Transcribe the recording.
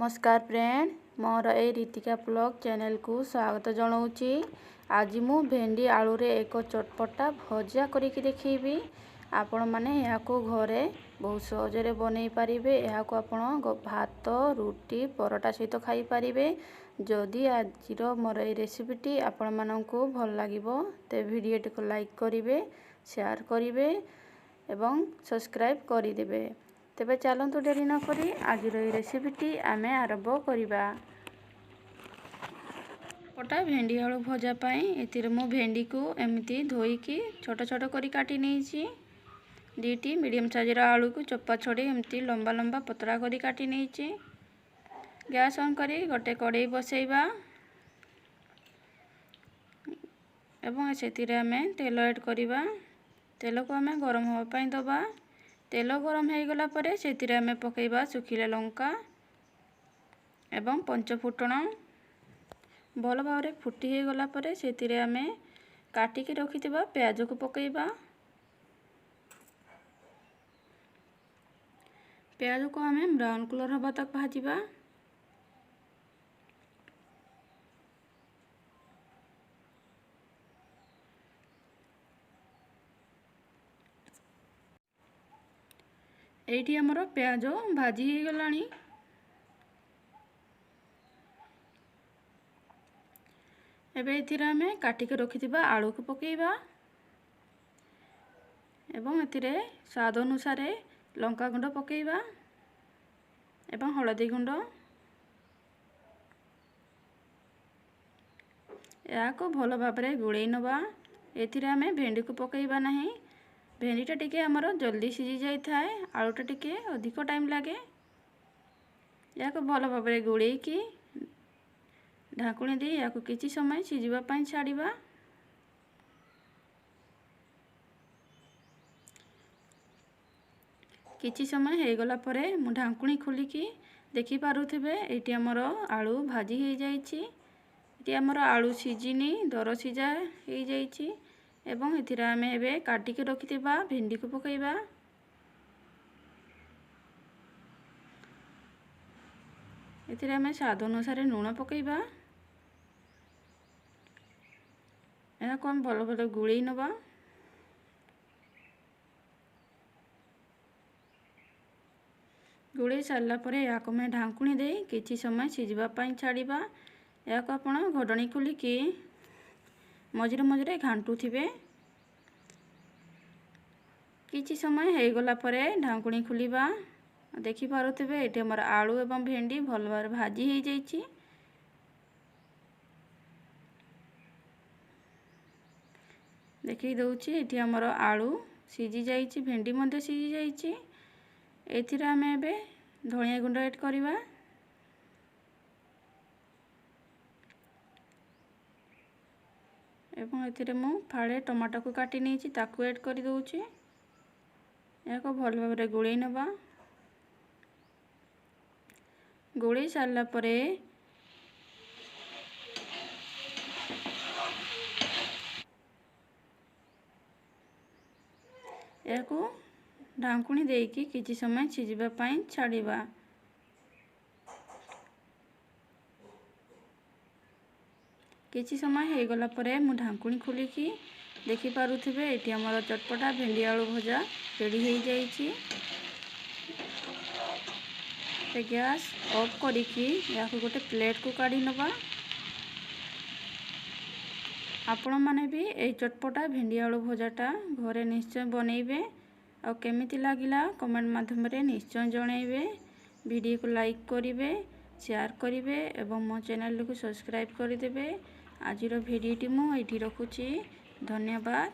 नमस्कार फ्रेंड मोर ए Ritika blog channel को स्वागत जनाऊँची। आज मु भेंडी आलू रे एक चटपटा भजा करके देखी। आपण माने या को घरे बहुत सहजरे बनै पारिबे। या को आपण भात रुटी परोटा सहित खाई पारिबे। जदि आज मोर ए रेसिपीटी आपण माननकु भल लागिबो ते वीडियो को लाइक करिवे, शेयर करिवे एवं सब्सक्राइब करि देबे। तेबे चलतु डेरी न करी आज रेसिपीटी आमे आरंभ करिबा। पटा भेंडी आलू भजा पाई एतिर मु भेंडी को एमती धोईकी छोट छोट करी काटी नेछि। दीटी मीडियम साइज आलू को चोपा छड़ी एमती लंबा लंबा पतला करी काटी नेछि। गैस ऑन करी गोटे कड़ाई बसैबा एवं सेतिरे आमे तेल ऐड करिबा। तेल को आमे गरम होबा पाई दबा। तेल गरम हो गला परे सेतिरे आमे पकेइबा सुखिला लंका एवं पंचफुटण। भल भावरे फुटी हो गला परे सेतिरे आमे काटिकी रखिथिबा प्याज को पकेइबा। प्याज को आमे ब्राउन कलर होबा तक भाजिबा। एठी हमर प्याज भाजी हो गलानी। एबे एथिरे आमे काटिके रखिथिबा आलू को पकेइबा एवं एथिरे स्वाद अनुसार लंका गुंड पकेइबा एवं हळदी गुंड। या को भल भाबरे गुळेई नबा। एथिरे आमे भेंडी को पकेइबा नाही। भेंडीटा टिके हमर जल्दी सिझी जाई थाए, आलूटा टिके अधिक टाइम लागे। या को भल भाबरे गुळेई की ढाकुणी दे या को किछि समय सिझिबा पाई छाड़िबा। किछि समय हे गला परे मु ढाकुणी खोली की देखि पारुथिबे एटी हमर आलू भाजी हे जाईछि। एटी हमर आलू सिझिनी दर सिझा हे जाईछि एवं एथिरा आमे एबे काटिके रखिथिबा भेंडी को पकेइबा। एथिरे आमे स्वाद अनुसार लूण पकेइबा। या को हम भल भल गुळेई नबा। गुळेई सारला परे या को मैं ढाकुणी दे किछि समय सिझिबा पाई छाड़िबा। या को आपण घोडणी खोली की मझिरे मझिरे घांटू थिबे। किछि समय हे गला परे ढाकुणी खुलिबा। देखि पारुथिबे एटी हमर आलू एवं भेंडी भल भाबरे भाजी हे जाईछि। देखि दउछि एटी हमर आलू सिझी जाईछि, भेंडी मध्ये सिझी जाईछि। एथिरे आमे एबे धनिया गुंड ऐड करिबा। एवं एथिरे मु फाळे टमाटो को काटी नेछि ताकू ऐड करि दउछि। या को भल भाबरे गुळेई नबा। गुळेई सारला परे या को ढाकुणी देकी किछि समय सिझिबा पाई छाड़िबा। किछि समय हे गला परे मु ढाकुणी खोली की देखि पारुथिबे एटी हमर चटपटा भेंडी आलू भजा रेडी हे जाईछि। ते गैस ऑफ करी की या को गोटे प्लेट को काढी नबा। आपण माने भी ए चटपटा भेंडी आलू भजाटा घरे निश्चय बनैबे। और केमिति लागिला कमेंट माध्यम रे निश्चय जणाइबे। वीडियो को लाइक करिवे, शेयर करिवे एवं मो चैनल को सब्सक्राइब करि देबे। आजिरो भिडियोटी मु एठी रखुछि। धन्यवाद।